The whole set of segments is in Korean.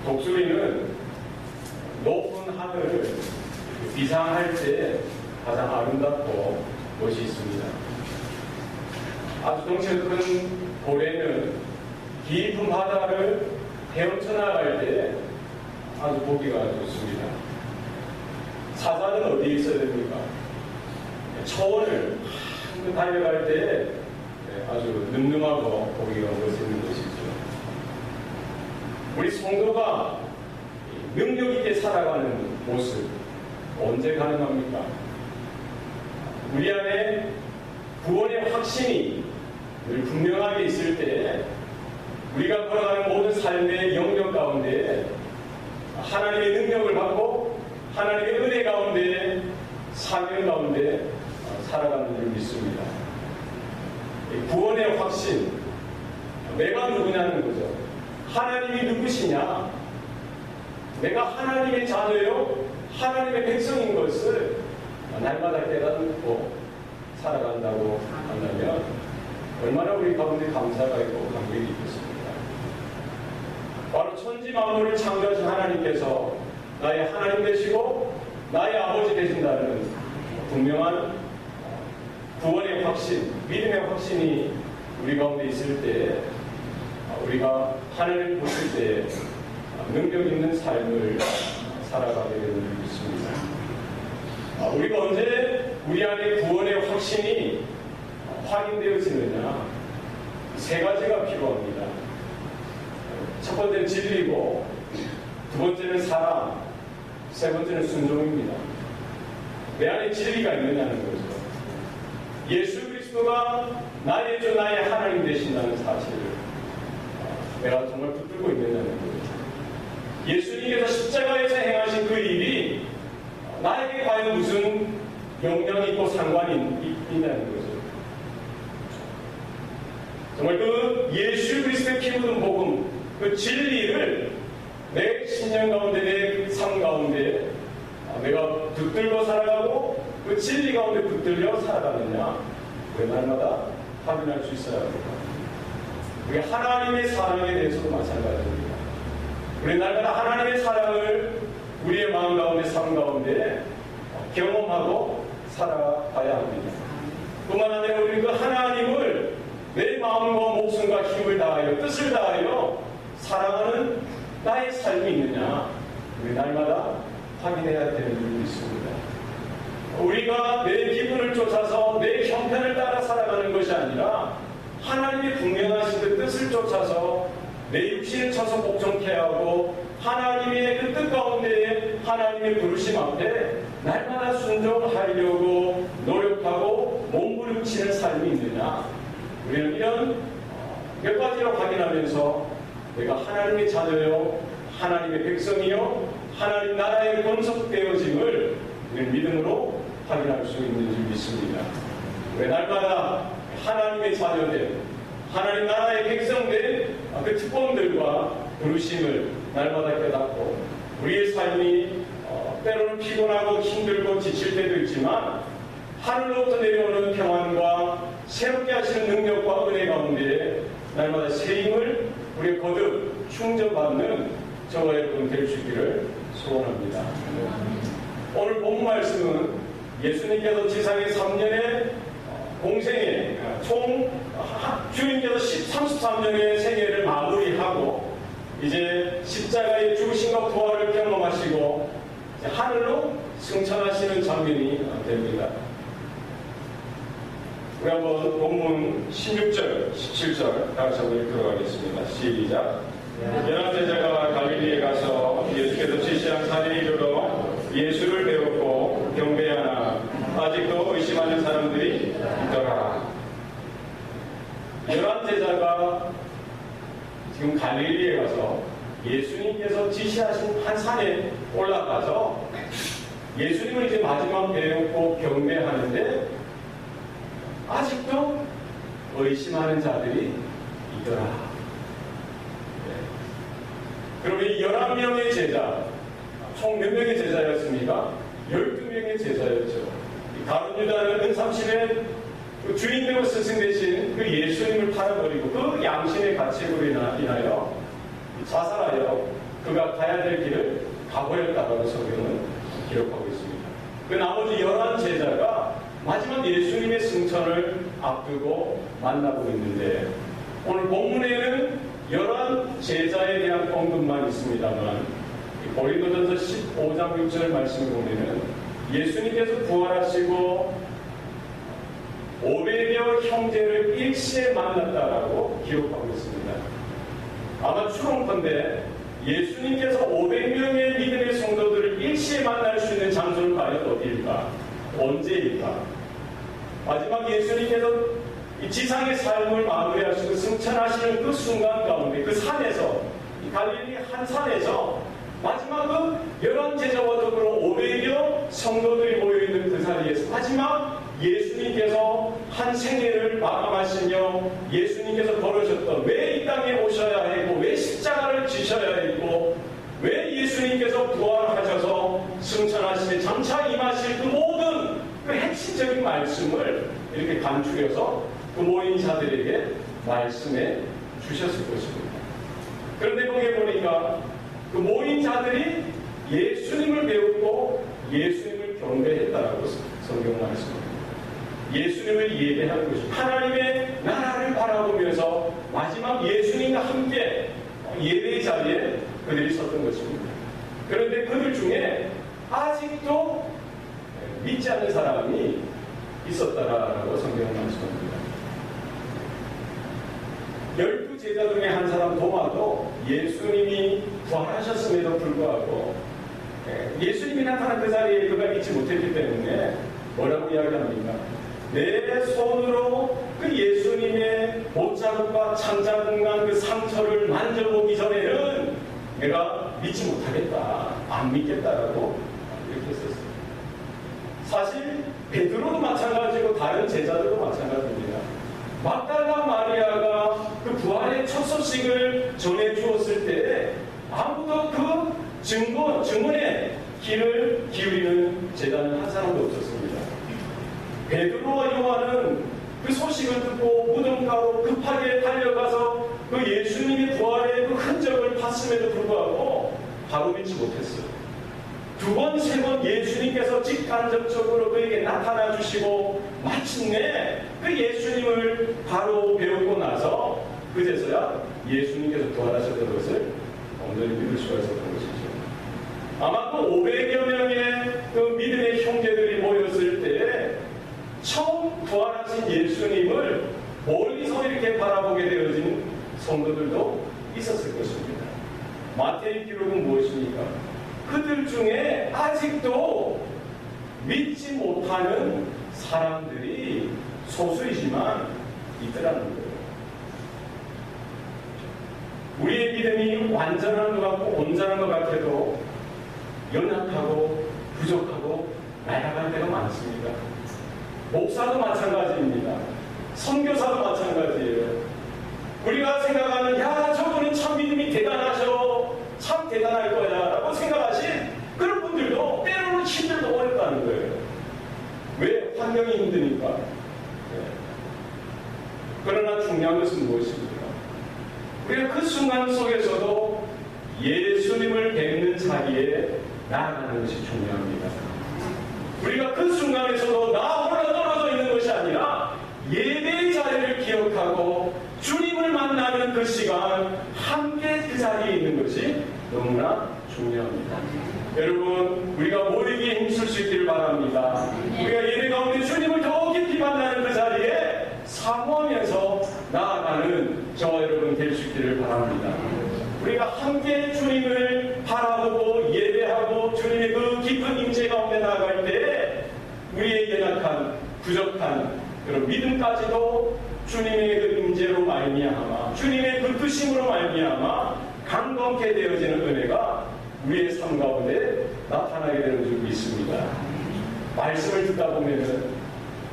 독수리는 높은 하늘을 비상할 때 가장 아름답고 멋있습니다. 아주 덩치가 큰 고래는 깊은 바다를 헤엄쳐 나갈 때 아주 보기가 좋습니다. 사자는 어디에 있어야 됩니까? 초원을 한번 달려갈 때 아주 늠름하고 보기가 멋있는 것이죠. 우리 성도가 능력 있게 살아가는 모습 언제 가능합니까? 우리 안에 구원의 확신이 늘 분명하게 있을 때 우리가 걸어가는 모든 삶의 영역 가운데 하나님의 능력을 받고 하나님의 은혜 가운데 사명 가운데 살아가는 줄 믿습니다. 구원의 확신, 내가 누구냐는 거죠. 하나님이 누구시냐? 내가 하나님의 자녀요, 하나님의 백성인 것을 날마다 깨닫고 살아간다고 한다면 얼마나 우리 가운데 감사가 있고 감격이 있겠습니까? 바로 천지 만물을 창조하신 하나님께서 나의 하나님 되시고 나의 아버지 되신다는 분명한 구원의 확신, 믿음의 확신이 우리 가운데 있을 때 우리가 하나님을 보실 때 능력 있는 삶을 살아가게 되는 줄 믿습니다. 우리가 언제 우리 안에 구원의 확신이 확인되어지느냐, 세 가지가 필요합니다. 첫 번째는 진리고, 두 번째는 사랑, 세 번째는 순종입니다. 내 안에 진리가 있느냐는 거죠. 예수 그리스도가 나의 주, 나의 하나님 되신다는 사실을 내가 정말 붙들고 있느냐는 거죠. 예수님께서 십자가에서 행하신 그 일이 나에게 과연 무슨 영향이 있고 상관이 있냐는 거죠. 정말 그 예수 그리스도의 피 묻은 복음, 그 진리를 내 신념 가운데, 내 삶 가운데 내가 붙들고 살아가고 그 진리 가운데 붙들려 살아가느냐, 그 날마다 확인할 수 있어야 합니다. 우리 하나님의 사랑에 대해서도 마찬가지입니다. 우리 날마다 하나님의 사랑을 우리의 마음 가운데, 삶 가운데 경험하고 살아가야 합니다. 뿐만 아니라 우리 그 하나님을 내 마음과 목숨과 힘을 다하여, 뜻을 다하여 사랑하는 나의 삶이 있느냐, 우리 날마다 확인해야 되는 줄이 있습니다. 우리가 내 기분을 쫓아서 내 형편을 따라 살아가는 것이 아니라 하나님의 분명하신 그 뜻을 쫓아서 내 육신을 쳐서 복종케 하고 하나님의 그 뜻 가운데 하나님의 부르심 앞에 날마다 순종하려고 노력하고 몸부림치는 삶이 있느냐, 우리는 이런 몇 가지로 확인하면서 내가 하나님의 자녀요, 하나님의 백성이요, 하나님 나라의 권속되어짐을 우리는 믿음으로 확인할 수 있는 줄 믿습니다. 왜 날마다 하나님의 자녀된, 하나님 나라의 백성된 그 특권들과 부르심을 날마다 깨닫고 우리의 삶이 때로는 피곤하고 힘들고 지칠 때도 있지만 하늘로부터 내려오는 평안과 새롭게 하시는 능력과 은혜 가운데 날마다 새 힘을 우리 거듭 충전받는 저와 여러분 될 수 있기를 소원합니다. 오늘 본 말씀은 예수님께서 지상의 3년의 공생애, 총 주님께서 33년의 생애를 마무리하고 이제 십자가의 죽으심과 부활을 경험하시고 이제 하늘로 승천하시는 장면이 됩니다. 우리 한번 본문 16절, 17절 다시 한번 읽도록 하겠습니다. 시작. 열한 제자가 갈릴리에 가서 예수께서 지시한 산에 이르러 예수를 배웠고 경배하나 아직도 의심하는 사람들이 있더라. 열한 제자가 지금 갈릴리에 가서 예수님께서 지시하신 한 산에 올라가서 예수님을 이제 마지막 배웠고 경배하는데 아직도 의심하는 자들이 있더라. 그러면 이 11명의 제자, 총 몇 명의 제자였습니까? 12명의 제자였죠. 가룟 유다는 은삼십의 주인되고 스승 되신 그 예수님을 팔아버리고 그 양심의 가책으로 인하여 자살하여 그가 가야 될 길을 가버렸다고 성경은 기록하고 있습니다. 그 나머지 11제자가 마지막 예수님의 승천을 앞두고 만나고 있는데 오늘 본문에는 11제자에 대한 언급만 있습니다만 고린도전서 15장 6절 말씀을 보면 예수님께서 부활하시고 500여 형제를 일시에 만났다라고 기록하고 있습니다. 아마 추론컨대 예수님께서 500명의 믿음의 성도들을 일시에 만날 수 있는 장소는 과연 어디일까? 언제일까? 마지막 예수님께서 이 지상의 삶을 마무리하시고 승천하시는 그 순간 가운데 그 산에서 이 갈릴리 한 산에서 마지막 그 11제자와 더불어 500여 성도들이 모여있는 그 자리에서 마지막 예수님께서 한 생애를 마감하시며 예수님께서 걸으셨던 왜 이 땅에 오셔야 했고 왜 십자가를 지셔야 했고 왜 예수님께서 부활하셔서 승천하시며 장차 임하실 그 모든 그 핵심적인 말씀을 이렇게 간추려서 그 모인 자들에게 말씀해 주셨을 것입니다. 그런데 거기에 보니까 그 모인 자들이 예수님을 배우고 예수님을 경배했다라고 성경 말씀합니다. 예수님을 예배하는 것입니다. 하나님의 나라를 바라보면서 마지막 예수님과 함께 예배의 자리에 그들이 섰던 것입니다. 그런데 그들 중에 아직도 믿지 않는 사람이 있었다라고 성경은 말씀합니다. 12제자 중에 한 사람 도마도 예수님이 부활하셨음에도 불구하고 예수님이 나타난 그 자리에 그가 믿지 못했기 때문에 뭐라고 이야기합니까? 내 손으로 그 예수님의 못자국과 창자국난 그 상처를 만져보기 전에는 내가 믿지 못하겠다, 안 믿겠다라고 이렇게 했었어요. 사실 베드로도 마찬가지고 다른 제자들도 마찬가지입니다. 막달라 마리아가 그 부활의 첫 소식을 전해 주었을 때 아무도 그 증언에 귀를 기울이는 제자는 한 사람도 없었습니다. 베드로와 요한은 그 소식을 듣고 무덤가로 급하게 달려가서 그 예수님의 부활의 그 흔적을 봤음에도 불구하고 바로 믿지 못했어요. 두 번, 세 번 예수님께서 직간접적으로 그에게 나타나 주시고 마침내 그 예수님을 바로 배우고 나서 그제서야 예수님께서 부활하셨던 것을 온전히 믿을 수가 있었던 것이죠. 아마 그 500여 명의 그 믿음의 형제들이 모였을 때 처음 부활하신 예수님을 멀리서 이렇게 바라보게 되어진 성도들도 있었을 것입니다. 마태의 기록은 무엇입니까? 그들 중에 아직도 믿지 못하는 사람들이 소수이지만 있더라는 거예요. 우리의 믿음이 완전한 것 같고 온전한 것 같아도 연약하고 부족하고 나약한 때가 많습니다. 목사도 마찬가지입니다. 선교사도 마찬가지예요. 우리가 생각하는 야 저분은 참 믿음이 대단하셔 참 대단할 거야 라고 생각하신 그런 분들도 때로는 힘들고 어렵다는 거예요. 왜? 환경이 힘드니까. 네. 그러나 중요한 것은 무엇입니까? 우리가 그 순간 속에서도 예수님을 뵙는 자리에 나아가는 것이 중요합니다. 우리가 그 순간에서도 나 홀로 떨어져 있는 것이 아니라 예배의 자리를 기억하고 주님을 만나는 그 시간 함께 그 자리에 있는 것이 너무나 중요합니다. 여러분 우리가 모이기에 힘쓸 수 있기를 바랍니다. 우리가 예배 가운데 주님을 더 깊이 만나는 그 자리에 사모하면서 나아가는 저와 여러분 될 수 있기를 바랍니다. 우리가 함께 주님을 바라보고 예배하고 주님의 그 깊은 임재 가운데 나아갈 때 우리의 연약한 부족한 그런 믿음까지도 주님의 그 임재로 말미암아 주님의 그 뜻임으로 말미암아 강건케 되어지는 은혜가 우리의 삶 가운데 나타나게 되는 줄 믿습니다. 말씀을 듣다 보면은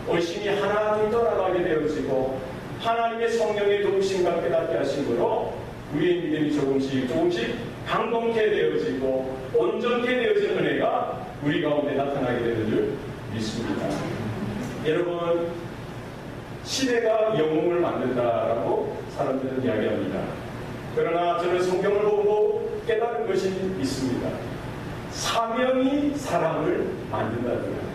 의심이 하나둘 떠나가게 되어지고 하나님의 성령의 도우심과 깨닫게 하심으로 우리의 믿음이 조금씩 강건케 되어지고 온전케 되어지는 은혜가 우리 가운데 나타나게 되는 줄 믿습니다. 여러분 시대가 영웅을 만든다라고 사람들은 이야기합니다. 그러나 저는 성경을 보고 깨달은 것이 있습니다. 사명이 사람을 만든다는 거예요.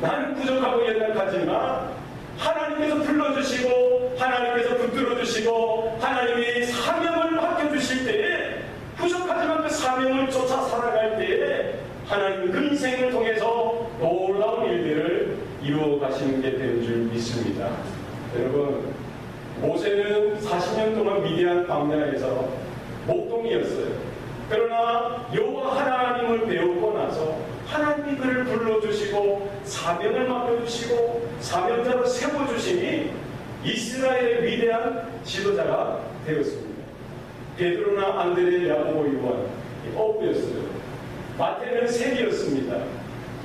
나는 부족하고 연약하지만 하나님께서 불러주시고 하나님께서 붙들어주시고 하나님이 사명을 맡겨주실 때에 부족하지만 그 사명을 쫓아 살아갈 때에 하나님은 그 인생을 통해서 놀라운 일들을 이루어 가시는 게 되는 줄 믿습니다. 여러분, 모세는 40년 동안 미디안 광야에서 목동이었어요. 그러나 여호와 하나님을 배우고 나서 하나님이 그를 불러주시고 사명을 맡겨주시고 사명자로 세워주시니 이스라엘의 위대한 지도자가 되었습니다. 베드로나 안드레, 야고보, 요한 어부였어요. 마태는 세리였습니다.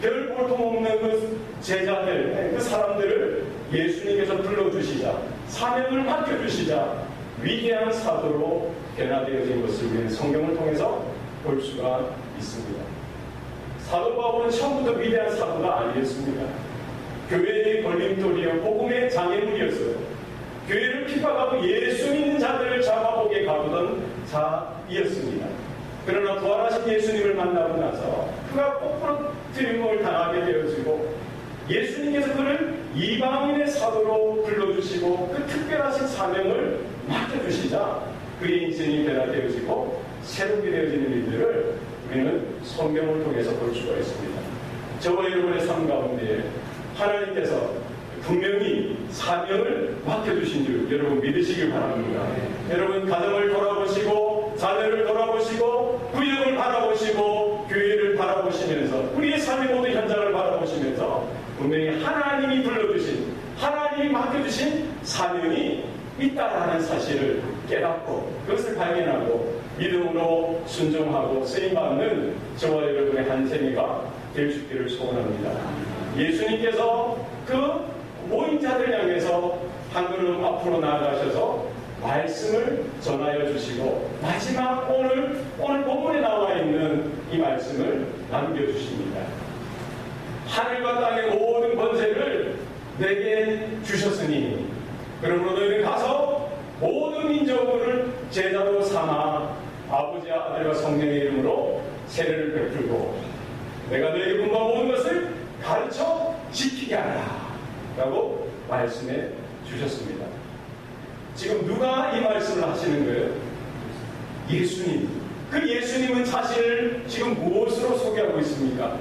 별 볼품없는 그 제자들, 그 사람들을 예수님께서 불러주시자 사명을 맡겨주시자 위대한 사도로 변화되어진 것을 우리는 성경을 통해서 볼 수가 있습니다. 사도 바울은 처음부터 위대한 사도가 아니었습니다. 교회의 걸림돌이요 복음의 장애물이었어요. 교회를 핍박하고 예수 믿는 자들을 잡아보게 가두던 자이었습니다. 그러나 부활하신 예수님을 만나고 나서 그가 꼬꾸러뜨림을 당하게 되어지고 예수님께서 그를 이방인의 사도로 불러주시고 그 특별하신 사명을 맡겨주시자 그의 인생이 변화되어지고 새롭게 되어지는 일들을 우리는 성경을 통해서 볼 수가 있습니다. 저와 여러분의 삶 가운데 하나님께서 분명히 사명을 맡겨주신 줄 여러분 믿으시길 바랍니다. 여러분 가정을 돌아보시고 자녀를 돌아보시고 구역을 바라보시고 교회를 바라보시면서 우리의 삶의 모든 현장을 바라보시면서 분명히 하나님이 불러주신 하나님이 맡겨주신 사명이 있다라는 사실을 깨닫고 그것을 발견하고 믿음으로 순종하고 쓰임받는 저와 여러분의 한 생애가 될 수 있기를 소원합니다. 예수님께서 그 모임자들 향해서 한 걸음 앞으로 나아가셔서 말씀을 전하여 주시고 마지막 오늘 본문에 나와 있는 이 말씀을 남겨주십니다. 하늘과 땅의 모든 권세를 내게 주셨으니 그러므로 너희는 가서 모든 민족을 제자로 삼아 아버지와 아들과 성령의 이름으로 세례를 베풀고 내가 너희에게 분부한 모든 것을 가르쳐 지키게 하라 라고 말씀해 주셨습니다. 지금 누가 이 말씀을 하시는 거예요? 예수님. 그 예수님은 자신을 지금 무엇으로 소개하고 있습니까?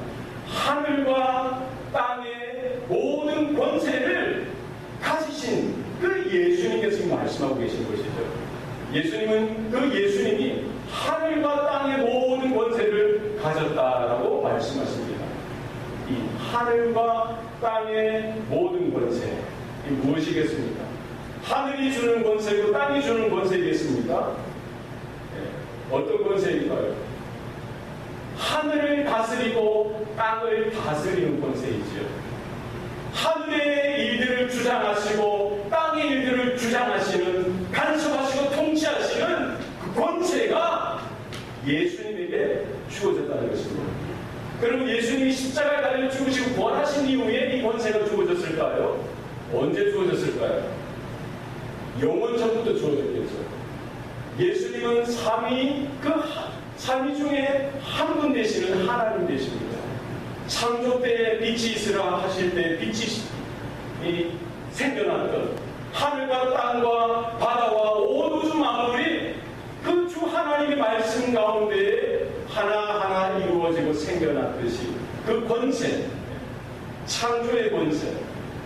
하늘과 땅의 모든 권세를 가지신 그 예수님께서 지금 말씀하고 계신 것이죠. 예수님은 그 예수님이 하늘과 땅의 모든 권세를 가졌다라고 말씀하십니다. 이 하늘과 땅의 모든 권세, 이 무엇이겠습니까? 하늘이 주는 권세고 땅이 주는 권세이겠습니까? 네. 어떤 권세일까요? 하늘을 다스리고 땅을 다스리는 권세이지요. 하늘의 일들을 주장하시고 땅의 일들을 주장하시는 간섭하시고 통치하시는 그 권세가 예수님에게 주어졌다는 것입니다. 그럼 예수님이 십자가에 달려 죽으시고 부활하신 이후에 이 권세가 주어졌을까요? 언제 주어졌을까요? 영원 전부터 주어졌겠죠. 예수님은 삼위 중에 한 분 되시는 하나님 되십니다. 창조 때 빛이 있으라 하실 때 빛이 생겨났던 하늘과 땅과 바다와 온 우주 만물이 그 주 하나님의 말씀 가운데 하나하나 이루어지고 생겨났듯이 그 권세, 창조의 권세,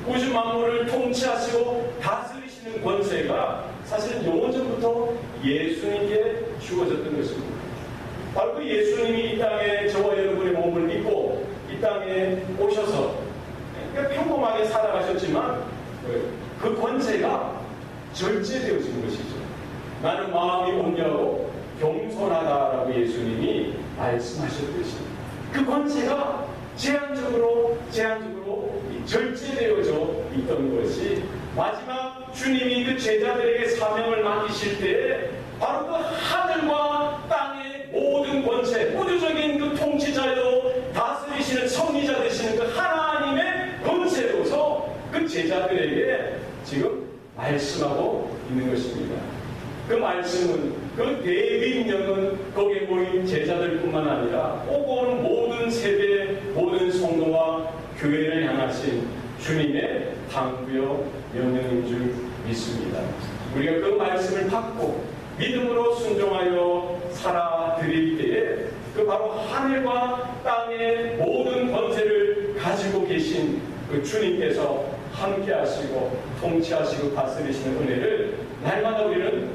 우주 만물을 통치하시고 다스리시는 권세가 사실은 영원전부터 예수님께 주어졌던 것입니다. 바로 그 예수님이 이 땅에 저와 여러분의 몸을 믿고 이 땅에 오셔서 평범하게 살아가셨지만 그 권세가 절제되어진 것이죠. 나는 마음이 온유하고 겸손하다라고 예수님이 말씀하셨듯이 그 권세가 제한적으로 절제되어져 있던 것이 마지막 주님이 그 제자들에게 사명을 맡기실 때 바로 그 하늘과 땅의 모든 권세, 우주적인 그 통치자요 다스리시는 섭리자 되시는 그 하나님의 권세로서 그 제자들에게 지금 말씀하고 있는 것입니다. 그 말씀은 그 대비명은 거기에 모인 제자들뿐만 아니라 오고 오는 모든 세대, 모든 성도와 교회를 향하신 주님의 당부요 명령인 줄 믿습니다. 우리가 그 말씀을 받고 믿음으로 순종하여 살아드릴 때에 그 바로 하늘과 땅의 모든 권세를 가지고 계신 그 주님께서 함께 하시고 통치하시고 다스리시는 은혜를 날마다 우리는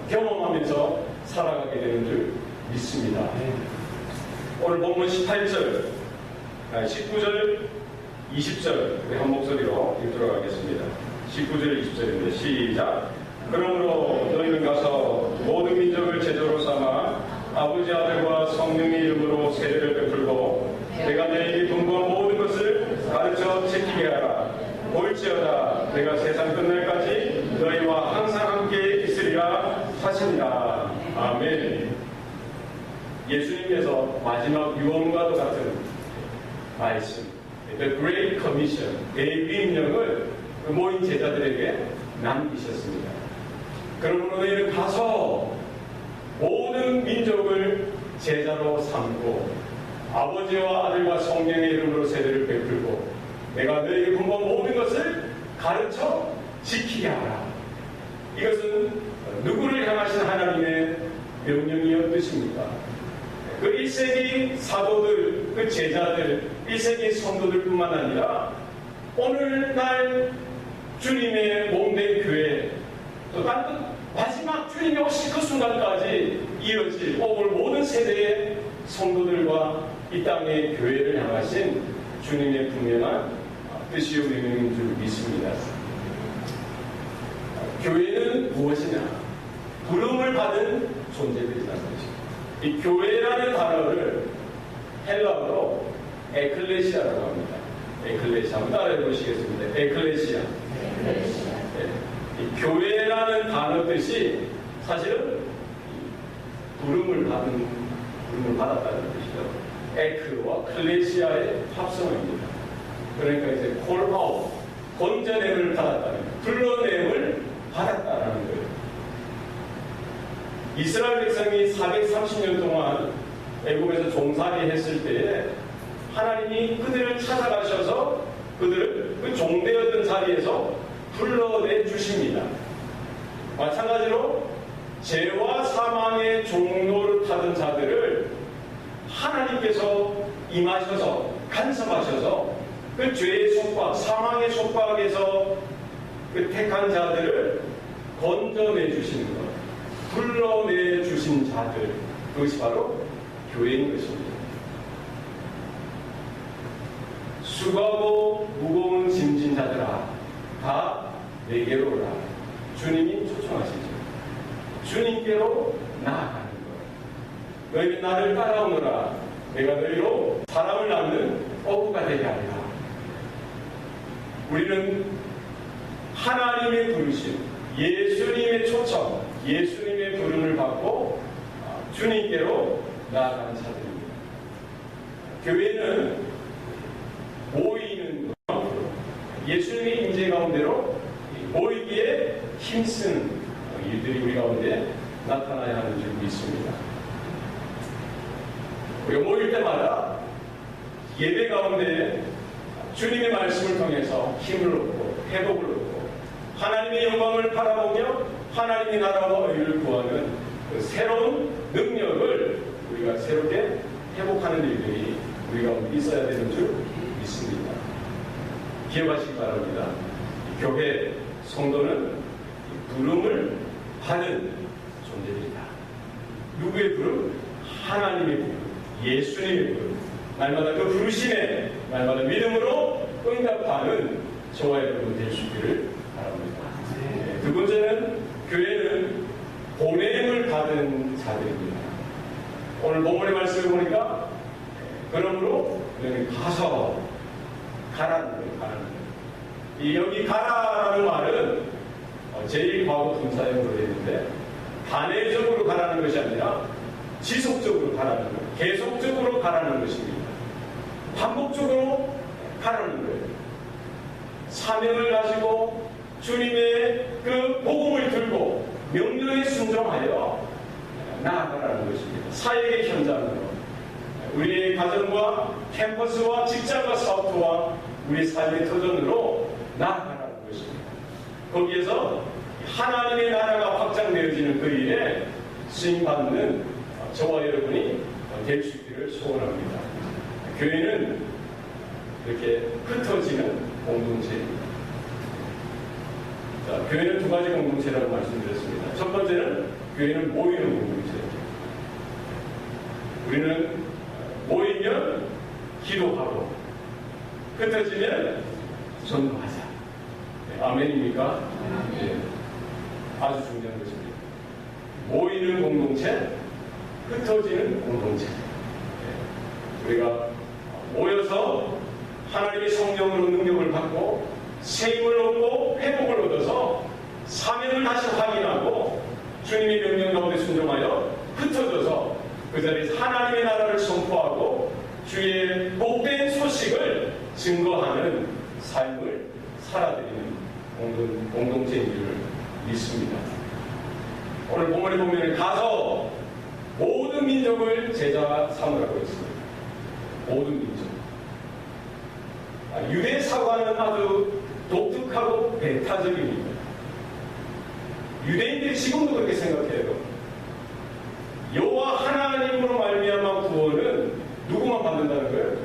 경험하면서 살아가게 되는 줄 믿습니다. 오늘 본문 18절, 19절, 20절 우리 한 목소리로 읽도록 하겠습니다. 19절, 20절입니다. 시작. 그러므로 너희는 가서 모든 민족을 제자로 삼아 아버지 아들과 성령의 이름으로 세례를 베풀고 내가 너희에게 분부한 모든 것을 가르쳐 지키게 하라. 볼지어다 내가 세상 끝날까지 너희와 항상 함께 있으리라 하시니라. 아멘. 예수님께서 마지막 유언과도 같은 말씀, The Great Commission, 대비명을 모인 제자들에게 남기셨습니다. 그러므로 너희는 가서 모든 민족을 제자로 삼고 아버지와 아들과 성령의 이름으로 세례를 베풀고 내가 너희에게 분부한 모든 것을 가르쳐 지키게 하라. 이것은 누구를 향하신 하나님의 명령이었듯입니까? 그 1세기 사도들, 그 제자들, 1세기 성도들뿐만 아니라 오늘날 주님의 몸된 교회, 또 마지막 주님이 오실 그 순간까지 이어질 오늘 모든 세대의 성도들과 이 땅의 교회를 향하신 주님의 분명한 뜻이요 명령인 줄 믿습니다. 교회는 무엇이냐? 부름을 받은 존재들이라는 것입니다. 이 교회라는 단어를 헬라어로 에클레시아라고 합니다. 에클레시아 한번 따라해 보시겠습니다. 에클레시아. 이 교회라는 단어 뜻이 사실은 부름을 받았다는 뜻이죠. 에크와 클레시아의 합성어입니다. 그러니까 이제 콜아웃, 건져냄을 받았다는, 불러냄을 받았다는 거예요. 이스라엘 백성이 430년 동안 애굽에서 종살이 했을 때에 하나님이 그들을 찾아가셔서 그들을 그 종되었던 자리에서 불러내 주십니다. 마찬가지로 죄와 사망의 종로를 타던 자들을 하나님께서 임하셔서 간섭하셔서 그 죄의 속박, 사망의 속박에서 그 택한 자들을 건져내 주시는 것, 불러내 주신 자들, 그것이 바로 교회인 것입니다. 수고하고 무거운 짐진 자들아, 다 내게로 오라. 주님이 초청하시죠. 주님께로 나아가는 것. 너희는 나를 따라오너라. 내가 너희로 사람을 낳는 어부가 되게 하리라. 우리는 하나님의 부르심, 예수님의 초청, 예수님의 부름을 받고 주님께로 나아가는 자들입니다. 교회는 모이는 예수님의 임재 가운데로 모이기에 힘쓰는 일들이 우리 가운데 나타나야 하는 줄 믿습니다. 우리가 모일 때마다 예배 가운데 주님의 말씀을 통해서 힘을 얻고 회복을 얻고 하나님의 영광을 바라보며 하나님의 나라와 의를 구하는 그 새로운 능력을 우리가 새롭게 회복하는 일들이 우리 가운데 있어야 되는 줄 믿습니다. 기억하시기 바랍니다. 교회 성도는 부름을 받은 존재들이다. 누구의 부름? 하나님의 부름, 예수님의 부름. 날마다 그 부르심에 날마다 믿음으로 응답하는 저와 여러분 될 수 있기를 바랍니다. 두 번째는 교회는 보냄을 받은 자들입니다. 오늘 본문의 말씀을 보니까 그러므로 너희는 가서 가라는 거예요. 가라는 거예요. 여기 가라라는 말은 제1과거 분사형으로 되어 있는데 단회적으로 가라는 것이 아니라 지속적으로 가라는 거예요. 계속적으로 가라는 것입니다. 반복적으로 가라는 거예요. 사명을 가지고 주님의 그 복음을 들고 명령에 순종하여 나아가라는 것입니다. 사역의 현장으로 우리의 가정과 캠퍼스와 직장과 사업부와 우리 삶의 터전으로 나아가라는 것입니다. 거기에서 하나님의 나라가 확장되어지는 그 일에 쓰임받는 저와 여러분이 될 수 있기를 소원합니다. 교회는 이렇게 흩어지는 공동체입니다. 자, 교회는 두 가지 공동체라고 말씀드렸습니다. 첫 번째는 교회는 모이는 공동체입니다. 우리는 모이면 기도하고 흩어지면 전도하자. 네, 아멘입니까? 네, 아주 중요한 것입니다. 모이는 공동체, 흩어지는 공동체. 네, 우리가 모여서 하나님의 성령으로 능력을 받고 세임을 얻고 회복을 얻어서 사명을 다시 확인하고 주님의 명령 가운데 순종하여 흩어져서 그 자리에서 하나님의 나라를 선포하고 주의 복된 소식을 증거하는 삶을 살아드리는 공동체인 줄 믿습니다. 오늘 본문에 보면 가서 모든 민족을 제자 삼으라고 했습니다. 모든 민족. 유대 사과는 아주 독특하고 배타적입니다. 유대인들이 지금도 그렇게 생각해요. 여호와 하나님으로 말미암아 구원은 누구만 받는다는 거예요?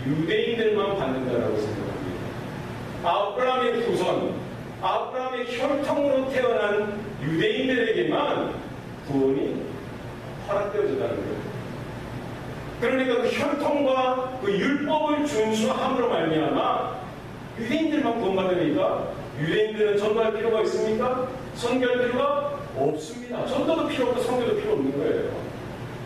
유대인들만 받는다라고 생각합니다. 아브라함의 후손, 아브라함의 혈통으로 태어난 유대인들에게만 구원이 허락되어졌다는 거예요. 그러니까 그 혈통과 그 율법을 준수함으로 말미암아 유대인들만 구원받으니까 유대인들은 전도할 필요가 있습니까? 선교할 필요가 없습니다. 전도도 필요 없고 선교도 필요 없는 거예요.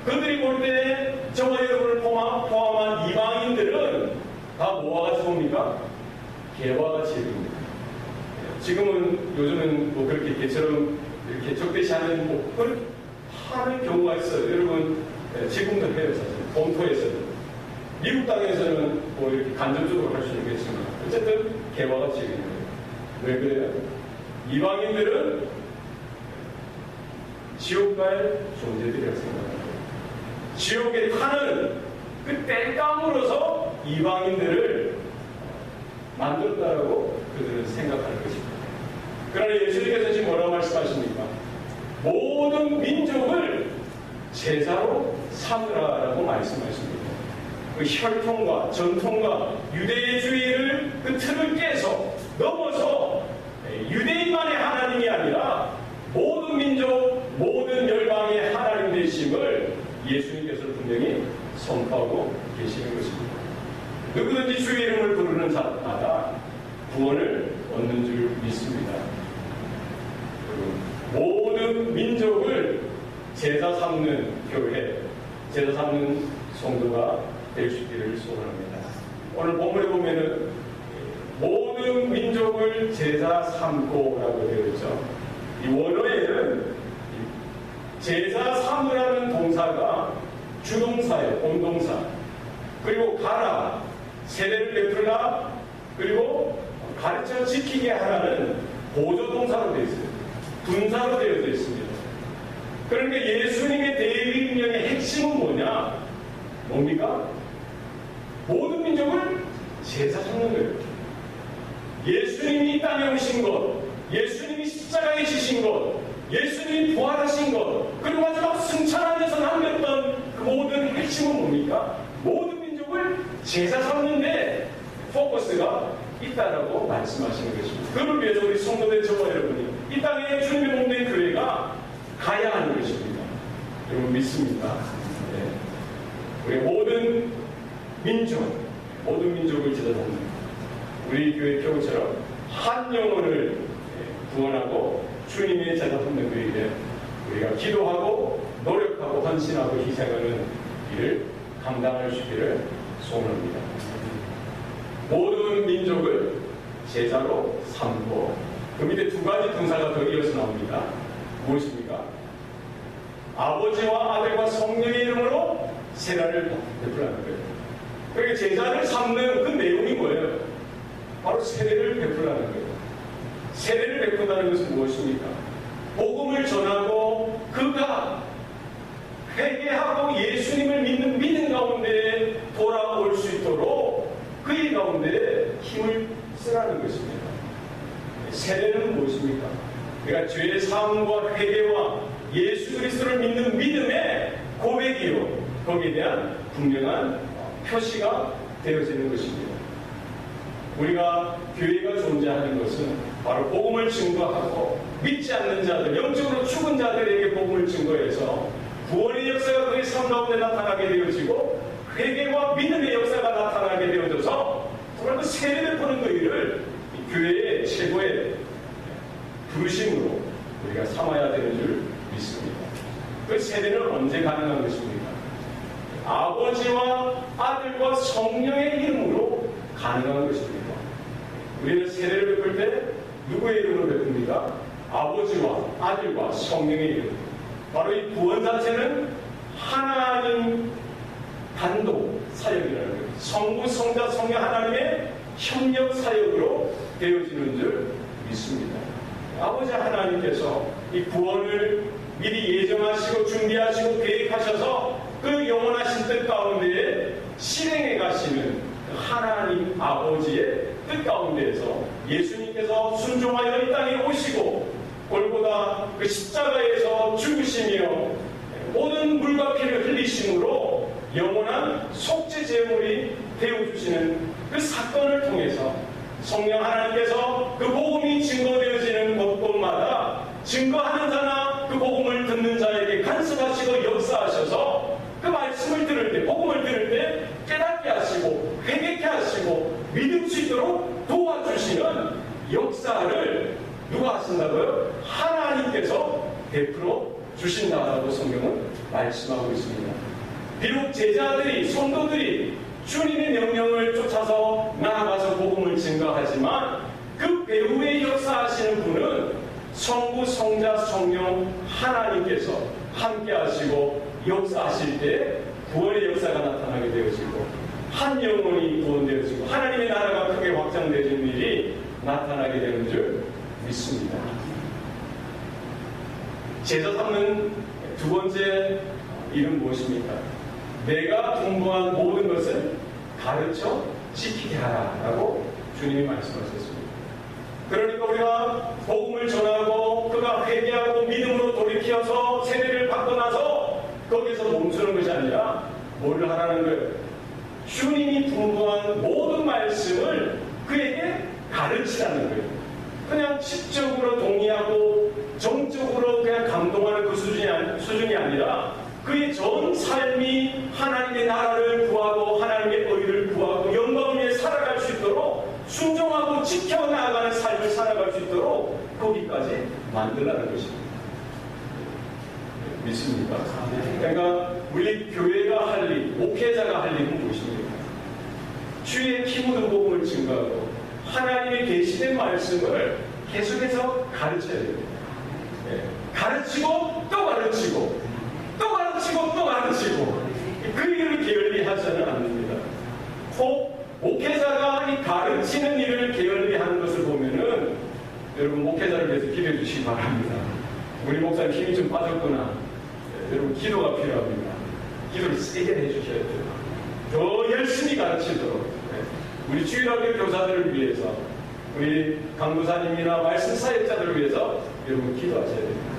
그들이 볼 때 저와 여러분을 포함한 이방인들은 다 뭐와 같이 봅니까? 개와 같이 봅니다. 지금은 요즘은 뭐 그렇게 개처럼 이렇게 적대시하는 목을 하는 경우가 있어요. 여러분 지금도 해요. 사실 본토에서는 미국 땅에서는 뭐 이렇게 간접적으로 할 수 있겠지만 어쨌든 개와 같이 얘기해요. 왜 그래요? 이방인들은 지옥 갈 존재들이라고 생각합니다. 지옥에 타는 그 땔감으로서 이방인들을 만들었다라고 그들은 생각하는 것입니다. 그러나 예수님께서 지금 뭐라고 말씀하십니까? 모든 민족을 제자로 삼으라라고 말씀하십니다. 그 혈통과 전통과 유대주의를 그 틀을 깨서 넘어서 유대인만의 하나님이 아니라 모든 민족, 모든 열방의 하나님 되심을 예수님께서 분명히 선포하고 계시는 것입니다. 누구든지 주의 이름을 부르는 자마다 구원을 얻는 줄 믿습니다. 모든 민족을 제자 삼는 교회, 제자 삼는 성도가 될 수 있기를 소원합니다. 오늘 본문에 보면은 모든 민족을 제자 삼고라고 되어 있죠. 이 원어에는 제자 삼으라는 동사가 주동사예요. 본동사. 그리고 가라, 세례를 베풀라, 그리고 가르쳐 지키게 하라는 보조동사로 되어 있어요. 분사로 되어져 있습니다. 그러니까 예수님의 대위명의 핵심은 뭐냐? 뭡니까? 모든 민족을 제자 삼는 거예요. 예수님이 이 땅에 오신 것, 예수님이 십자가에 지신 것, 예수님이 부활하신 것, 그리고 마지막 승천하면서 남겼던 그 모든 핵심은 뭡니까? 모든 민족을 제자 삼는데 포커스가 있다라고 말씀하시는 것입니다. 그를 위해서 우리 성도된 저와 여러분이 이 땅에 주님의 몸된 교회가 가야 하는 것입니다. 여러분 믿습니다. 네. 우리 모든 민족을 제자 삼는 우리 교회 교우처럼 한 영혼을 구원하고 주님의 제자 삼는 교회에 우리가 기도하고 노력하고 헌신하고 희생하는 일을 감당할 수 있기를 소원합니다. 모든 민족을 제자로 삼고 그 밑에 두 가지 동사가 더 이어서 나옵니다. 무엇입니까? 아버지와 아들과 성령의 이름으로 세례를 베풀라는 거예요. 그러니까 제자를 삼는 그 내용이 뭐예요? 바로 세례를 베풀라는 거예요. 세례를 베푼다는 것은 무엇입니까? 복음을 전하고 그가 회개하고 예수님을 믿는 믿음 가운데 돌아올 수 있도록 그의 가운데 힘을 쓰라는 것입니다. 세례는 무엇입니까? 그러니까 죄의 사함과 회개와 예수 그리스도를 믿는 믿음의 고백이요, 거기에 대한 분명한 표시가 되어지는 것입니다. 우리가 교회가 존재하는 것은 바로 복음을 증거하고 믿지 않는 자들, 영적으로 죽은 자들에게 복음을 증거해서 구원의 역사가 그의 삶 가운데 나타나게 되어지고 회개와 믿음의 역사가 나타나게 되어져서 정말 그 세례를 보는 그 일을 교회의 최고의 부르심으로 우리가 삼아야 되는 줄 믿습니다. 그 세례는 언제 가능한 것입니까? 아버지와 아들과 성령의 이름으로 가능한 것입니다. 우리는 세례를 베풀 때 누구의 이름으로 베풉니까? 아버지와 아들과 성령의 이름. 바로 이 구원 자체는 하나님 단독 사역이라는 거예요. 성부, 성자, 성령 하나님의 협력 사역으로 되어지는 줄 믿습니다. 아버지 하나님께서 이 구원을 미리 예정하시고 준비하시고 계획하셔서 그 영원하신 뜻 가운데에 실행해 가시는 하나님 아버지의 뜻 가운데에서 예수님께서 순종하여 이 땅에 오시고 골고다 그 십자가에서 죽으시며 모든 물과 피를 흘리심으로 영원한 속죄 제물이 되어주시는 그 사건을 통해서 성령 하나님께서 그 복음이 증거되어지는 곳곳마다 증거하는 자나 그 복음을 듣는 자에게 간섭하시고 역사하셔서 그 말씀을 들을 때, 복음을 들을 때 깨닫게 하시고 회개케 하시고 믿을 수 있도록 도와주시는 역사를 누가 하신다고요? 하나님께서 베풀어 주신다라고 성경은 말씀하고 있습니다. 비록 제자들이, 성도들이 주님의 명령을 쫓아서 나아가서 복음을 증거하지만 그 배후에 역사하시는 분은 성부, 성자, 성령 하나님께서 함께 하시고 역사하실 때 구원의 역사가 나타나게 되어지고 한 영혼이 구원되어지고 하나님의 나라가 크게 확장되는 일이 나타나게 되는 줄 믿습니다. 제자 삼는 두 번째 일은 무엇입니까? 내가 공부한 모든 것을 가르쳐 지키게 하라라고 주님이 말씀하셨습니다. 그러니까 우리가 복음을 전하고 그가 회개하고 믿음으로 돌이켜서 세례를 받고 나서 거기서 멈추는 것이 아니라 뭘 하라는 거예요? 주님이 분부한 모든 말씀을 그에게 가르치라는 거예요. 그냥 지적으로 동의하고 정적으로 그냥 감동하는 그 수준이 아니라 그의 전 삶이 하나님의 나라를 구하고 하나님의 의를 구하고 영광을 위해 살아갈 수 있도록 순종하고 지켜나가는 삶을 살아갈 수 있도록 거기까지 만들라는 것입니다. 믿습니까? 그러니까 우리 교회가 할 일, 목회자가 할 일은 무엇입니까? 주의 피 묻은 복음을 증거하고 하나님의 계시된 말씀을 계속해서 가르쳐야 됩니다. 가르치고 또 가르치고 또 가르치고 또 가르치고 그 일을 게을리 하지는 않습니다. 꼭 목회자가 이 가르치는 일을 게을리 하는 것을 보면은 여러분 목회자를 위해서 기도해 주시기 바랍니다. 우리 목사님 힘이 좀 빠졌구나. 여러분 기도가 필요합니다. 기도를 세게 해주셔야 돼요. 더 열심히 가르치도록 우리 주일학교 교사들을 위해서 우리 강부사님이나 말씀 사역자들을 위해서 여러분 기도하셔야 됩니다.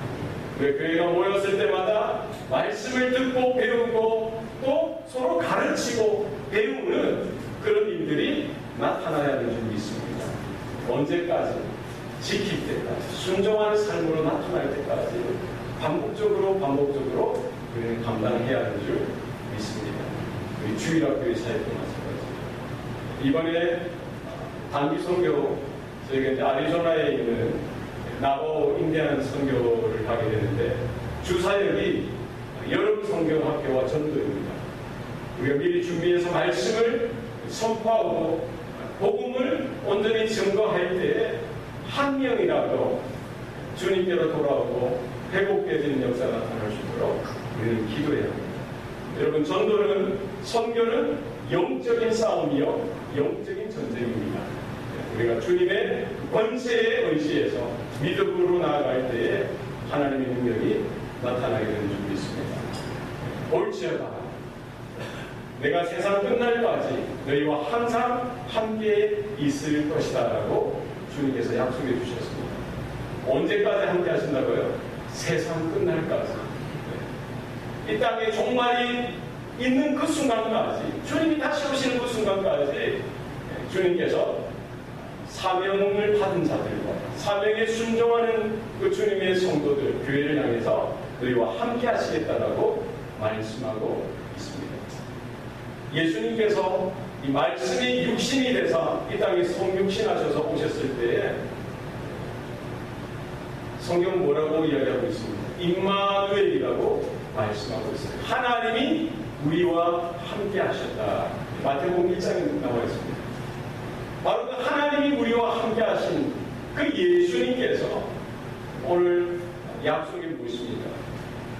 우리 교회가 모였을 때마다 말씀을 듣고 배우고 또 서로 가르치고 배우는 그런 일들이 나타나야 하는 줄 믿습니다. 언제까지? 지킬 때까지, 순종하는 삶으로 나타날 때까지 반복적으로 우리는 감당해야 하는 줄 믿습니다. 우리 주일학교의 사역도 마찬가지입니다. 이번에 단기 선교, 저희가 이제 아리조나에 있는 나보 인디안 선교를 가게 되는데 주사역이 여름 선교학교와 전도입니다. 우리가 미리 준비해서 말씀을 선포하고 복음을 온전히 증거할 때 한 명이라도 주님께로 돌아오고 회복되어지는 역사가 나타날 수 있도록 우리는 기도해야 합니다. 여러분 전도는, 선교는 영적인 싸움이요 영적인 전쟁입니다. 우리가 주님의 권세에 의지해서 믿음으로 나아갈 때에 하나님의 능력이 나타나게 되는 줄 믿습니다. 올지어다 내가 세상 끝날까지 너희와 항상 함께 있을 것이다 라고 주님께서 약속해 주셨습니다. 언제까지 함께 하신다고요? 세상 끝날까지. 이 땅에 종말이 있는 그 순간까지, 주님이 다시 오시는 그 순간까지 주님께서 사명을 받은 자들과 사명에 순종하는 그 주님의 성도들, 교회를 향해서 너희와 함께 하시겠다라고 말씀하고 있습니다. 예수님께서 이 말씀이 육신이 돼서 이 땅에 성육신하셔서 오셨을 때에 성경 뭐라고 이야기하고 있습니다. 임마누엘이라고 말씀하고 있어요. 하나님이 우리와 함께 하셨다. 마태복음 1장에 나와 있습니다. 바로 그 하나님이 우리와 함께 하신 그 예수님께서 오늘 약속이 무엇입니까?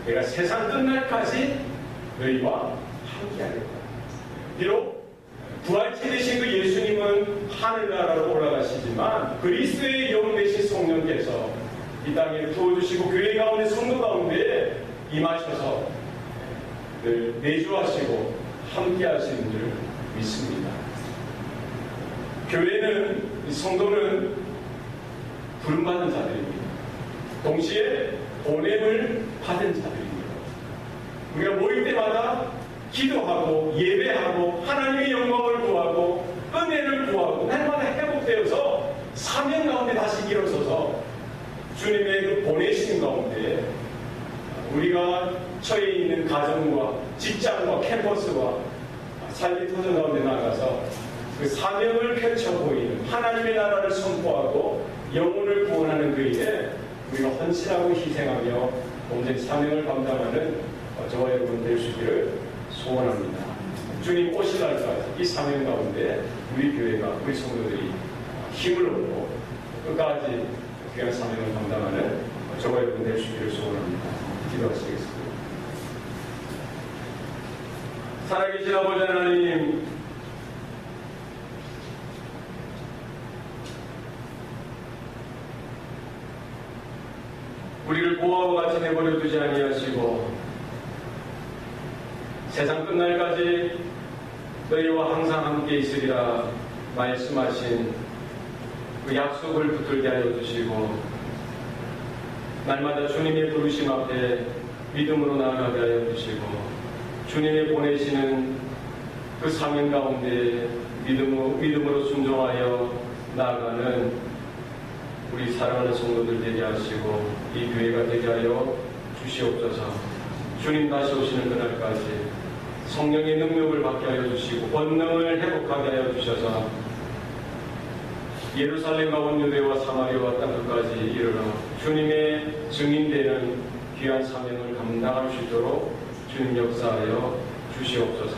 내가 세상 끝날까지 너희와 함께 하겠다. 비록 부활체 되신 그 예수님은 하늘나라로 올라가시지만 그리스도의 영 되신 성령께서 이 땅에 부어주시고 교회 가운데 성도 가운데 임하셔서 늘 내주하시고 함께 하시는 줄 믿습니다. 교회는, 성도는 부름받은 자들입니다. 동시에 보냄을 받은 자들입니다. 우리가 모일 때마다 기도하고 예배하고 하나님의 영광을 구하고 은혜를 구하고 날마다 회복되어서 사명 가운데 다시 일어서서 주님의 그 보내신 가운데 우리가 처해 있는 가정과 직장과 캠퍼스와 삶의 터전 가운데 나가서 그 사명을 펼쳐 보이는 하나님의 나라를 선포하고 영혼을 구원하는 그 일에 우리가 헌신하고 희생하며 동생 사명을 감당하는 저와 여러분 될 수 있기를 소원합니다. 주님 오실 날까지 이 사명 가운데 우리 교회가, 우리 성도들이 힘을 얻고 끝까지 귀한 사명을 감당하는 저와 여러분 될 수 있기를 소원합니다. 기도하시겠습니다. 살아계신 아버지 하나님, 우리를 고아와 같이 내버려 두지 아니하시고 세상 끝날까지 너희와 항상 함께 있으리라 말씀하신 그 약속을 붙들게 하여 주시고 날마다 주님의 부르심 앞에 믿음으로 나아가게 하여 주시고 주님의 보내시는 그 사명 가운데 믿음으로 순종하여 나아가는 우리 사랑하는 성도들 되게 하시고 이 교회가 되게 하여 주시옵소서. 주님 다시 오시는 그날까지 성령의 능력을 받게 하여 주시고 권능을 회복하게 하여 주셔서 예루살렘과 온 유대와 사마리아와 땅 끝까지 이르러 주님의 증인되는 귀한 사명을 감당할 수 있도록 주님 역사하여 주시옵소서.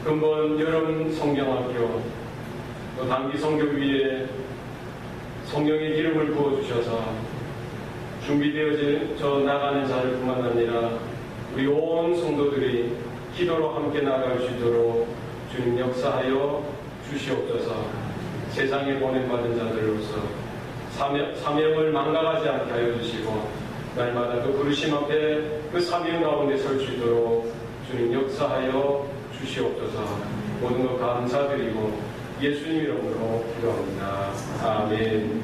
근본 여름 성경학교 또 단기 성교위에 성령의 기름을 부어주셔서 준비되어져 나가는 자를 뿐만 아니라 우리 온 성도들이 기도로 함께 나아갈 수 있도록 주님 역사하여 주시옵소서. 세상에 보냄받은 자들로서 사명을 망각하지 않게 하여 주시고 날마다 그 부르심 앞에 그 사명 가운데 설 수 있도록 주님 역사하여 주시옵소서. 모든 것 감사드리고 예수님 이름으로 기도합니다. 아멘.